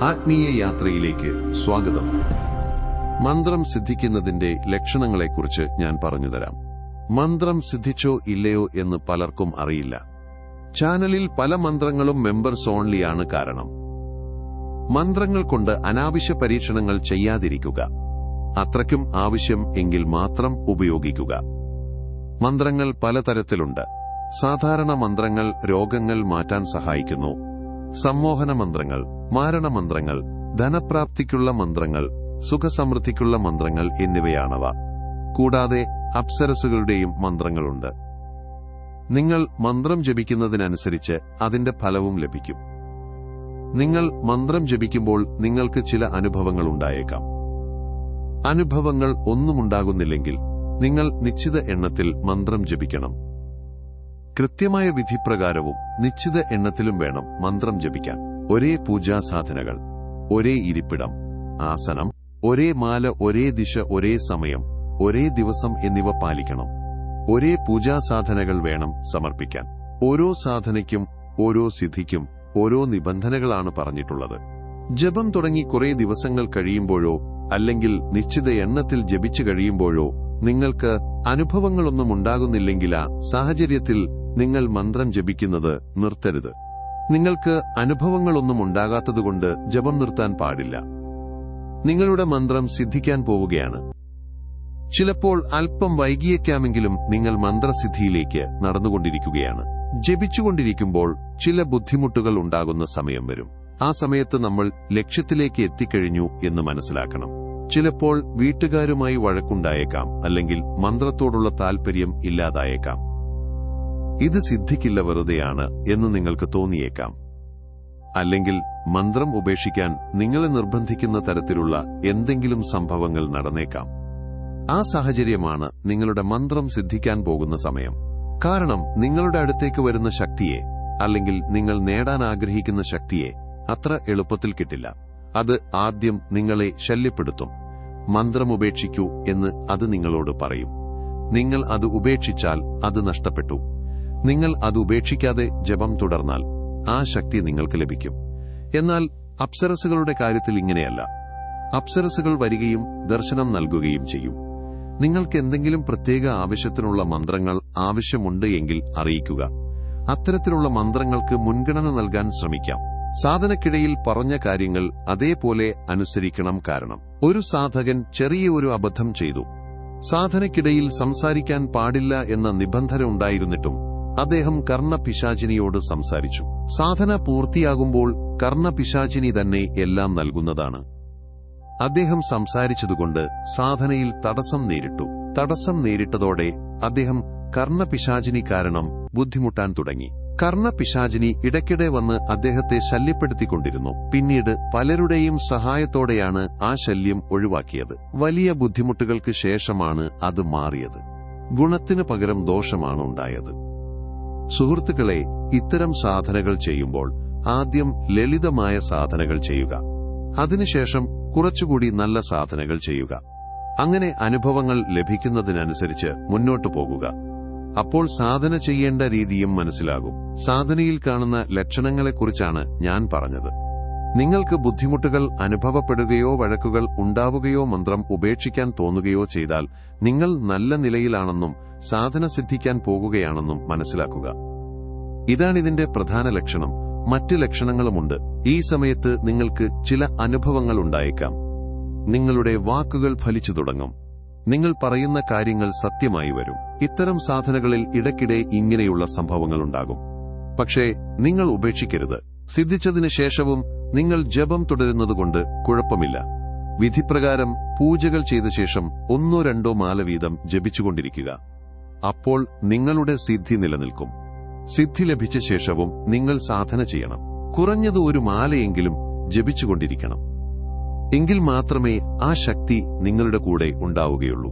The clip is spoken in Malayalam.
ആത്മീയ യാത്രയിലേക്ക് സ്വാഗതം. മന്ത്രം സിദ്ധിക്കുന്നതിന്റെ ലക്ഷണങ്ങളെക്കുറിച്ച് ഞാൻ പറഞ്ഞുതരാം. മന്ത്രം സിദ്ധിച്ചോ ഇല്ലയോ എന്ന് പലർക്കും അറിയില്ല. ചാനലിൽ പല മന്ത്രങ്ങളും മെമ്പേഴ്സ് ഓൺലിയാണ്. കാരണം മന്ത്രങ്ങൾ കൊണ്ട് അനാവശ്യ പരീക്ഷണങ്ങൾ ചെയ്യാതിരിക്കുക. അത്രയ്ക്കും ആവശ്യം എങ്കിൽ മാത്രം ഉപയോഗിക്കുക. മന്ത്രങ്ങൾ പലതരത്തിലുണ്ട്. സാധാരണ മന്ത്രങ്ങൾ രോഗങ്ങൾ മാറ്റാൻ സഹായിക്കുന്നു. സമ്മോഹന മന്ത്രങ്ങൾ, മാരണമന്ത്രങ്ങൾ, ധനപ്രാപ്തിക്കുള്ള മന്ത്രങ്ങൾ, സുഖസമൃദ്ധിക്കുള്ള മന്ത്രങ്ങൾ എന്നിവയാണവ. കൂടാതെ അപ്സരസുകളുടെയും മന്ത്രങ്ങളുണ്ട്. നിങ്ങൾ മന്ത്രം ജപിക്കുന്നതിനനുസരിച്ച് അതിന്റെ ഫലവും ലഭിക്കും. നിങ്ങൾ മന്ത്രം ജപിക്കുമ്പോൾ നിങ്ങൾക്ക് ചില അനുഭവങ്ങൾ ഉണ്ടായേക്കാം. അനുഭവങ്ങൾ ഒന്നുമുണ്ടാകുന്നില്ലെങ്കിൽ നിങ്ങൾ നിശ്ചിത എണ്ണത്തിൽ മന്ത്രം ജപിക്കണം. കൃത്യമായ വിധിപ്രകാരവും നിശ്ചിത എണ്ണത്തിലും വേണം മന്ത്രം ജപിക്കാൻ. ഒരേ പൂജാ സാധനകൾ, ഒരേ ഇരിപ്പിടം, ആസനം, ഒരേ മാല, ഒരേ ദിശ, ഒരേ സമയം, ഒരേ ദിവസം എന്നിവ പാലിക്കണം. ഒരേ പൂജാ സാധനകൾ വേണം സമർപ്പിക്കാൻ. ഓരോ സാധനയ്ക്കും ഓരോ സിദ്ധിക്കും ഓരോ നിബന്ധനകളാണ് പറഞ്ഞിട്ടുള്ളത്. ജപം തുടങ്ങി കുറെ ദിവസങ്ങൾ കഴിയുമ്പോഴോ അല്ലെങ്കിൽ നിശ്ചിത എണ്ണത്തിൽ ജപിച്ചു കഴിയുമ്പോഴോ നിങ്ങൾക്ക് അനുഭവങ്ങളൊന്നും ഉണ്ടാകുന്നില്ലെങ്കിൽ ആ സാഹചര്യത്തിൽ നിങ്ങൾ മന്ത്രം ജപിക്കുന്നത് നിർത്തരുത്. നിങ്ങൾക്ക് അനുഭവങ്ങളൊന്നും ഉണ്ടാകാത്തതുകൊണ്ട് ജപം നിർത്താൻ പാടില്ല. നിങ്ങളുടെ മന്ത്രം സിദ്ധിക്കാൻ പോവുകയാണ്. ചിലപ്പോൾ അല്പം വൈകിയേക്കാമെങ്കിലും നിങ്ങൾ മന്ത്രസിദ്ധിയിലേക്ക് നടന്നുകൊണ്ടിരിക്കുകയാണ്. ജപിച്ചുകൊണ്ടിരിക്കുമ്പോൾ ചില ബുദ്ധിമുട്ടുകൾ ഉണ്ടാകുന്ന സമയം വരും. ആ സമയത്ത് നമ്മൾ ലക്ഷ്യത്തിലേക്ക് എത്തിക്കഴിഞ്ഞു എന്ന് മനസ്സിലാക്കണം. ചിലപ്പോൾ വീട്ടുകാരുമായി വഴക്കുണ്ടായേക്കാം, അല്ലെങ്കിൽ മന്ത്രത്തോടുള്ള താൽപര്യം ഇല്ലാതായേക്കാം. ഇത് സിദ്ധിക്കില്ല, വെറുതെയാണ് എന്ന് നിങ്ങൾക്ക് തോന്നിയേക്കാം. അല്ലെങ്കിൽ മന്ത്രം ഉപേക്ഷിക്കാൻ നിങ്ങളെ നിർബന്ധിക്കുന്ന തരത്തിലുള്ള എന്തെങ്കിലും സംഭവങ്ങൾ നടന്നേക്കാം. ആ സാഹചര്യമാണ് നിങ്ങളുടെ മന്ത്രം സിദ്ധിക്കാൻ പോകുന്ന സമയം. കാരണം നിങ്ങളുടെ അടുത്തേക്ക് വരുന്ന ശക്തിയെ, അല്ലെങ്കിൽ നിങ്ങൾ നേടാൻ ആഗ്രഹിക്കുന്ന ശക്തിയെ അത്ര എളുപ്പത്തിൽ കിട്ടില്ല. അത് ആദ്യം നിങ്ങളെ ശല്യപ്പെടുത്തും. മന്ത്രം ഉപേക്ഷിക്കൂ എന്ന് അത് നിങ്ങളോട് പറയും. നിങ്ങൾ അത് ഉപേക്ഷിച്ചാൽ അത് നഷ്ടപ്പെട്ടു. നിങ്ങൾ അത് ഉപേക്ഷിക്കാതെ ജപം തുടർന്നാൽ ആ ശക്തി നിങ്ങൾക്ക് ലഭിക്കും. എന്നാൽ അപ്സരസുകളുടെ കാര്യത്തിൽ ഇങ്ങനെയല്ല. അപ്സരസുകൾ വരികയും ദർശനം നൽകുകയും ചെയ്യും. നിങ്ങൾക്ക് എന്തെങ്കിലും പ്രത്യേക ആവശ്യത്തിനുള്ള മന്ത്രങ്ങൾ ആവശ്യമുണ്ട് എങ്കിൽ അറിയിക്കുക. അത്തരത്തിലുള്ള മന്ത്രങ്ങൾക്ക് മുൻഗണന നൽകാൻ ശ്രമിക്കാം. സാധനക്കിടയിൽ പറഞ്ഞ കാര്യങ്ങൾ അതേപോലെ അനുസരിക്കണം. കാരണം ഒരു സാധകൻ ചെറിയ ഒരു അബദ്ധം ചെയ്തു. സാധനക്കിടയിൽ സംസാരിക്കാൻ പാടില്ല എന്ന നിബന്ധന ഉണ്ടായിരുന്നിട്ടും അദ്ദേഹം കർണപിശാചിനിയോട് സംസാരിച്ചു. സാധന പൂർത്തിയാകുമ്പോൾ കർണപിശാചിനി തന്നെ എല്ലാം നൽകുന്നതാണ്. അദ്ദേഹം സംസാരിച്ചതുകൊണ്ട് സാധനയിൽ തടസ്സം നേരിട്ടു. തടസ്സം നേരിട്ടതോടെ അദ്ദേഹം കർണപിശാചിനി കാരണം ബുദ്ധിമുട്ടാൻ തുടങ്ങി. കർണപിശാചിനി ഇടയ്ക്കിടെ വന്ന് അദ്ദേഹത്തെ ശല്യപ്പെടുത്തിക്കൊണ്ടിരുന്നു. പിന്നീട് പലരുടെയും സഹായത്തോടെയാണ് ആ ശല്യം ഒഴിവാക്കിയത്. വലിയ ബുദ്ധിമുട്ടുകൾക്ക് ശേഷമാണ് അത് മാറിയത്. ഗുണത്തിന് പകരം ദോഷമാണ് ഉണ്ടായത്. സുഹൃത്തുക്കളെ, ഇത്തരം സാധനകൾ ചെയ്യുമ്പോൾ ആദ്യം ലളിതമായ സാധനകൾ ചെയ്യുക. അതിനുശേഷം കുറച്ചുകൂടി നല്ല സാധനകൾ ചെയ്യുക. അങ്ങനെ അനുഭവങ്ങൾ ലഭിക്കുന്നതിനനുസരിച്ച് മുന്നോട്ടു പോകുക. അപ്പോൾ സാധന ചെയ്യേണ്ട രീതിയും മനസ്സിലാകും. സാധനയിൽ കാണുന്ന ലക്ഷണങ്ങളെക്കുറിച്ചാണ് ഞാൻ പറഞ്ഞത്. നിങ്ങൾക്ക് ബുദ്ധിമുട്ടുകൾ അനുഭവപ്പെടുകയോ വഴക്കുകൾ ഉണ്ടാവുകയോ മന്ത്രം ഉപേക്ഷിക്കാൻ തോന്നുകയോ ചെയ്താൽ നിങ്ങൾ നല്ല നിലയിലാണെന്നും സാധന സിദ്ധിക്കാൻ പോകുകയാണെന്നും മനസ്സിലാക്കുക. ഇതാണിതിന്റെ പ്രധാന ലക്ഷണം. മറ്റ് ലക്ഷണങ്ങളുമുണ്ട്. ഈ സമയത്ത് നിങ്ങൾക്ക് ചില അനുഭവങ്ങൾ ഉണ്ടായേക്കാം. നിങ്ങളുടെ വാക്കുകൾ ഫലിച്ചു തുടങ്ങും. നിങ്ങൾ പറയുന്ന കാര്യങ്ങൾ സത്യമായി വരും. ഇത്തരം സാധനകളിൽ ഇടയ്ക്കിടെ ഇങ്ങനെയുള്ള സംഭവങ്ങളുണ്ടാകും. പക്ഷേ നിങ്ങൾ ഉപേക്ഷിക്കരുത്. സിദ്ധിച്ചതിനു ശേഷവും നിങ്ങൾ ജപം തുടരുന്നതുകൊണ്ട് കുഴപ്പമില്ല. വിധിപ്രകാരം പൂജകൾ ചെയ്ത ശേഷം 1-2 മാല വീതം ജപിച്ചുകൊണ്ടിരിക്കുക. അപ്പോൾ നിങ്ങളുടെ സിദ്ധി നിലനിൽക്കും. സിദ്ധി ലഭിച്ച ശേഷവും നിങ്ങൾ സാധന ചെയ്യണം. കുറഞ്ഞത് ഒരു മാലയെങ്കിലും ജപിച്ചുകൊണ്ടിരിക്കണം. എങ്കിൽ മാത്രമേ ആ ശക്തി നിങ്ങളുടെ കൂടെ ഉണ്ടാവുകയുള്ളൂ.